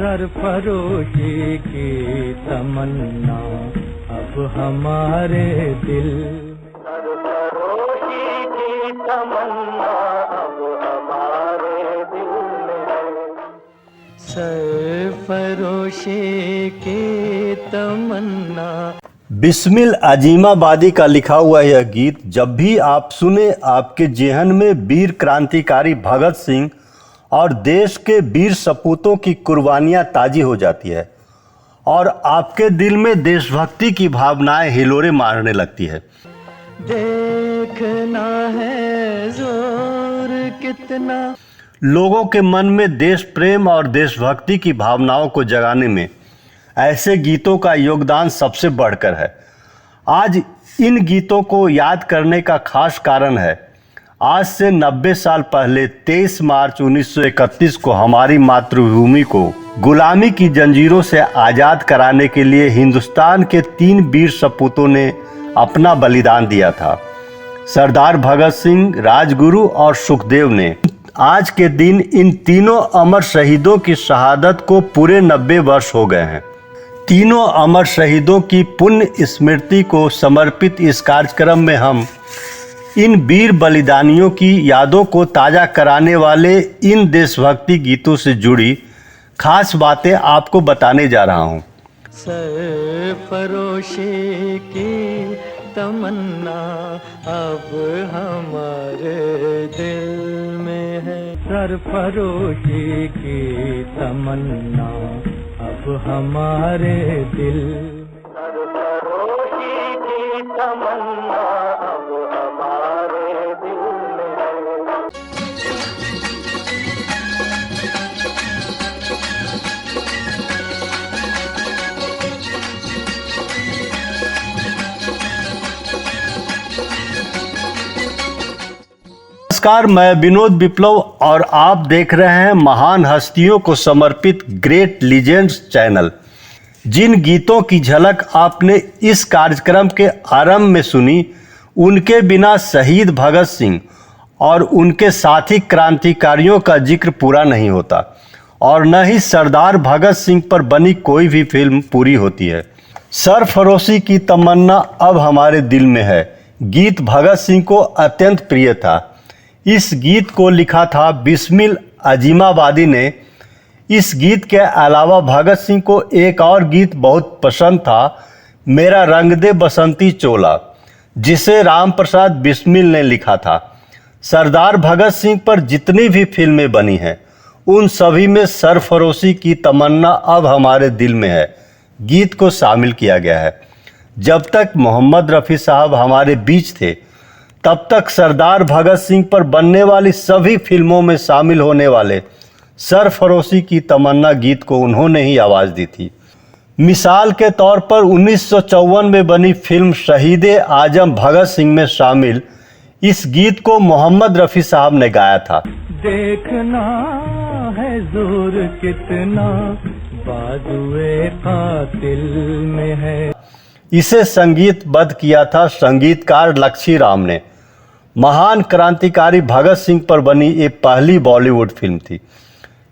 सरफरोशी की तमन्ना अब हमारे दिल में, सरफरोशी की तमन्ना अब हमारे दिल में, सरफरोशी की तमन्ना। बिस्मिल अजीमाबादी का लिखा हुआ यह गीत जब भी आप सुने आपके जेहन में वीर क्रांतिकारी भगत सिंह और देश के वीर सपूतों की कुर्बानियां ताजी हो जाती है और आपके दिल में देशभक्ति की भावनाएं हिलोरे मारने लगती है। देखना है जोर कितना, लोगों के मन में देश प्रेम और देशभक्ति की भावनाओं को जगाने में ऐसे गीतों का योगदान सबसे बढ़कर है। आज इन गीतों को याद करने का खास कारण है, आज से 90 साल पहले 23 मार्च 1931 को हमारी मातृभूमि को गुलामी की जंजीरों से आज़ाद कराने के लिए हिंदुस्तान के 3 वीर सपूतों ने अपना बलिदान दिया था। सरदार भगत सिंह, राजगुरु और सुखदेव ने। आज के दिन इन तीनों अमर शहीदों की शहादत को पूरे 90 वर्ष हो गए हैं। तीनों अमर शहीदों की पुण्य स्मृति को समर्पित इस कार्यक्रम में हम इन वीर बलिदानियों की यादों को ताज़ा कराने वाले इन देशभक्ति गीतों से जुड़ी खास बातें आपको बताने जा रहा हूँ। सरफरोशी की तमन्ना अब हमारे दिल में है, सरफरोशी की तमन्ना अब हमारे दिल में, सरफरोशी की तमन्ना अब हमारे दिल में। नमस्कार, मैं विनोद विप्लव और आप देख रहे हैं महान हस्तियों को समर्पित ग्रेट लीजेंड्स चैनल। जिन गीतों की झलक आपने इस कार्यक्रम के आरंभ में सुनी, उनके बिना शहीद भगत सिंह और उनके साथी क्रांतिकारियों का जिक्र पूरा नहीं होता और न ही सरदार भगत सिंह पर बनी कोई भी फिल्म पूरी होती है। सरफरोशी की तमन्ना अब हमारे दिल में है गीत भगत सिंह को अत्यंत प्रिय था। इस गीत को लिखा था बिस्मिल अजीमाबादी ने। इस गीत के अलावा भगत सिंह को एक और गीत बहुत पसंद था, मेरा रंग दे बसंती चोला, जिसे राम प्रसाद बिस्मिल ने लिखा था। सरदार भगत सिंह पर जितनी भी फिल्में बनी हैं, उन सभी में सरफरोशी की तमन्ना अब हमारे दिल में है गीत को शामिल किया गया है। जब तक मोहम्मद रफ़ी साहब हमारे बीच थे, तब तक सरदार भगत सिंह पर बनने वाली सभी फिल्मों में शामिल होने वाले सरफरोशी की तमन्ना गीत को उन्होंने ही आवाज़ दी थी। मिसाल के तौर पर 1954 में बनी फिल्म शहीद आजम भगत सिंह में शामिल इस गीत को मोहम्मद रफ़ी साहब ने गाया था। देखना है जोर कितना बाजुए कातिल में है। इसे संगीतबद्ध किया था संगीतकार लक्ष्मी राम ने। महान क्रांतिकारी भगत सिंह पर बनी ये पहली बॉलीवुड फिल्म थी।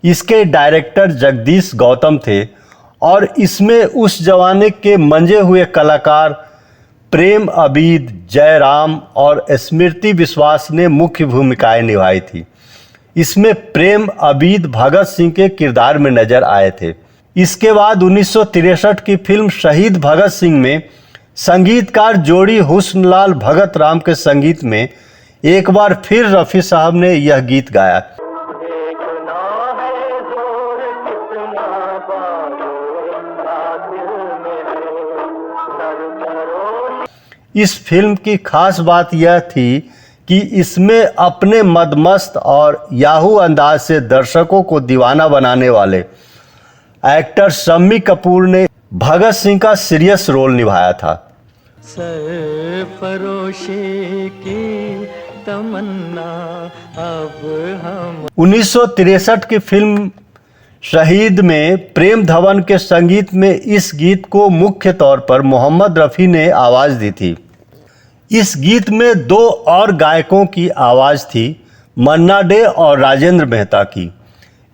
इसके डायरेक्टर जगदीश गौतम थे और इसमें उस जमाने के मंजे हुए कलाकार प्रेम अबीद, जयराम और स्मृति विश्वास ने मुख्य भूमिकाएं निभाई थी। इसमें प्रेम अबीद भगत सिंह के किरदार में नजर आए थे। इसके बाद 1963 की फिल्म शहीद भगत सिंह में संगीतकार जोड़ी हुस्नलाल भगत राम के संगीत में एक बार फिर रफ़ी साहब ने यह गीत गाया। इस फिल्म की खास बात यह थी कि इसमें अपने मदमस्त और याहू अंदाज से दर्शकों को दीवाना बनाने वाले एक्टर शम्मी कपूर ने भगत सिंह का सीरियस रोल निभाया था। सरफरोशी की तमन्ना अब हम। 1963 की फिल्म शहीद में प्रेम धवन के संगीत में इस गीत को मुख्य तौर पर मोहम्मद रफ़ी ने आवाज़ दी थी। इस गीत में दो और गायकों की आवाज़ थी, मन्ना डे और राजेंद्र मेहता की।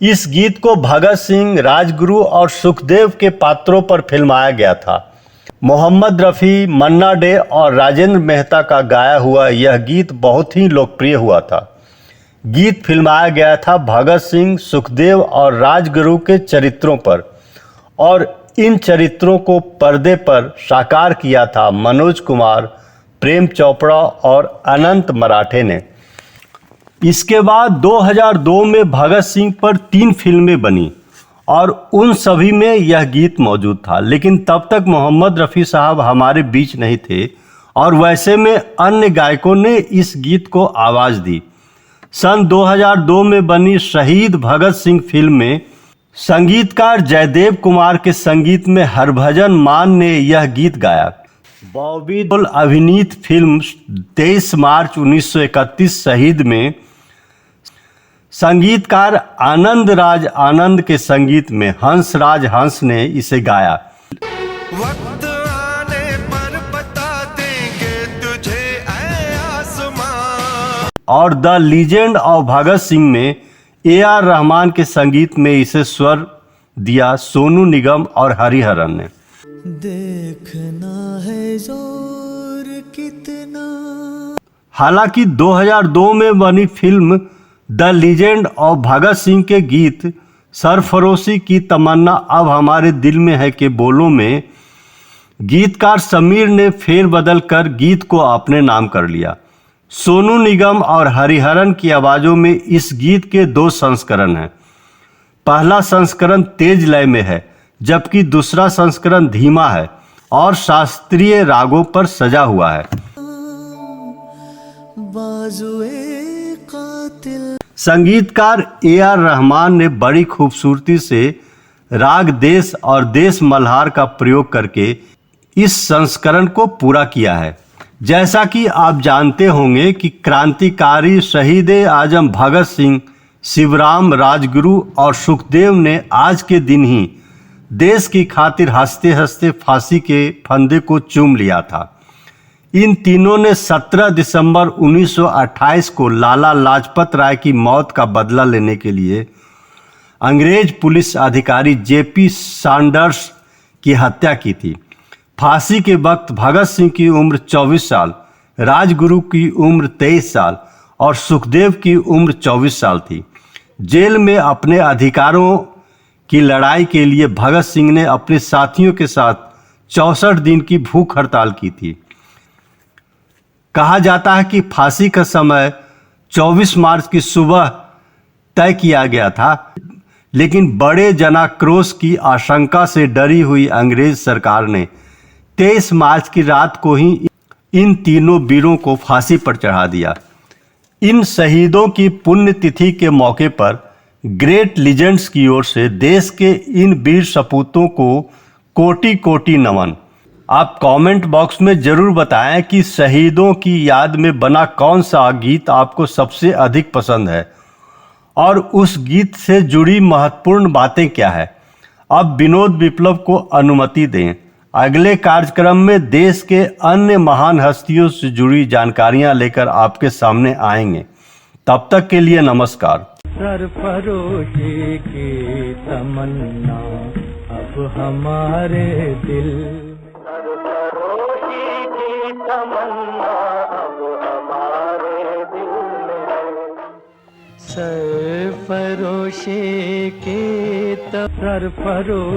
इस गीत को भगत सिंह, राजगुरु और सुखदेव के पात्रों पर फिल्माया गया था। मोहम्मद रफ़ी, मन्ना डे और राजेंद्र मेहता का गाया हुआ यह गीत बहुत ही लोकप्रिय हुआ था। गीत फिल्माया गया था भगत सिंह, सुखदेव और राजगुरु के चरित्रों पर और इन चरित्रों को पर्दे पर साकार किया था मनोज कुमार, प्रेम चोपड़ा और अनंत मराठे ने। इसके बाद 2002 में भगत सिंह पर 3 फिल्में बनी और उन सभी में यह गीत मौजूद था, लेकिन तब तक मोहम्मद रफ़ी साहब हमारे बीच नहीं थे और वैसे में अन्य गायकों ने इस गीत को आवाज़ दी। सन 2002 में बनी शहीद भगत सिंह फिल्म में संगीतकार जयदेव कुमार के संगीत में हरभजन मान ने यह गीत गाया। बॉबी देओल अभिनीत फिल्म 23 मार्च 1931 शहीद में संगीतकार आनंद राज आनंद के संगीत में हंसराज हंस ने इसे गाया। वक्त आने पर बता देंगे तुझे ऐ आसमां। और the legend of Bhagat Singh में AR रहमान के संगीत में इसे स्वर दिया सोनू निगम और हरिहरन ने। देखना है जोर कितना। हालांकि 2002 में बनी film the legend of Bhagat Singh के गीत सरफरोशी की तमन्ना अब हमारे दिल में है के बोलों में गीतकार समीर ने फेरबदल कर गीत को अपने नाम कर लिया। सोनू निगम और हरिहरन की आवाज़ों में इस गीत के 2 संस्करण हैं। पहला संस्करण तेज लय में है, जबकि दूसरा संस्करण धीमा है और शास्त्रीय रागों पर सजा हुआ है। संगीतकार AR रहमान ने बड़ी खूबसूरती से राग देश और देश मल्हार का प्रयोग करके इस संस्करण को पूरा किया है। जैसा कि आप जानते होंगे कि क्रांतिकारी शहीद आजम भगत सिंह, शिवराम, राजगुरु और सुखदेव ने आज के दिन ही देश की खातिर हंसते हंसते फांसी के फंदे को चूम लिया था। इन तीनों ने 17 दिसंबर 1928 को लाला लाजपत राय की मौत का बदला लेने के लिए अंग्रेज पुलिस अधिकारी JP सैंडर्स की हत्या की थी। फांसी के वक्त भगत सिंह की उम्र 24 साल, राजगुरु की उम्र 23 साल और सुखदेव की उम्र 24 साल थी। जेल में अपने अधिकारों की लड़ाई के लिए भगत सिंह ने अपने साथियों के साथ 64 दिन की भूख हड़ताल की थी। कहा जाता है कि फांसी का समय 24 मार्च की सुबह तय किया गया था, लेकिन बड़े जनाक्रोश की आशंका से डरी हुई अंग्रेज सरकार ने 23 मार्च की रात को ही इन तीनों वीरों को फांसी पर चढ़ा दिया। इन शहीदों की पुण्यतिथि के मौके पर ग्रेट लीजेंड्स की ओर से देश के इन वीर सपूतों को कोटि कोटि नमन। आप कमेंट बॉक्स में जरूर बताएं कि शहीदों की याद में बना कौन सा गीत आपको सबसे अधिक पसंद है और उस गीत से जुड़ी महत्वपूर्ण बातें क्या है। अब विनोद विप्लव को अनुमति दें। अगले कार्यक्रम में देश के अन्य महान हस्तियों से जुड़ी जानकारियां लेकर आपके सामने आएंगे। तब तक के लिए नमस्कार। सरफरोशी की तमन्ना अब हमारे दिल, सरफरोशी की तमन्ना अब हमारे दिल में, सरफरोशी की सरफरोशी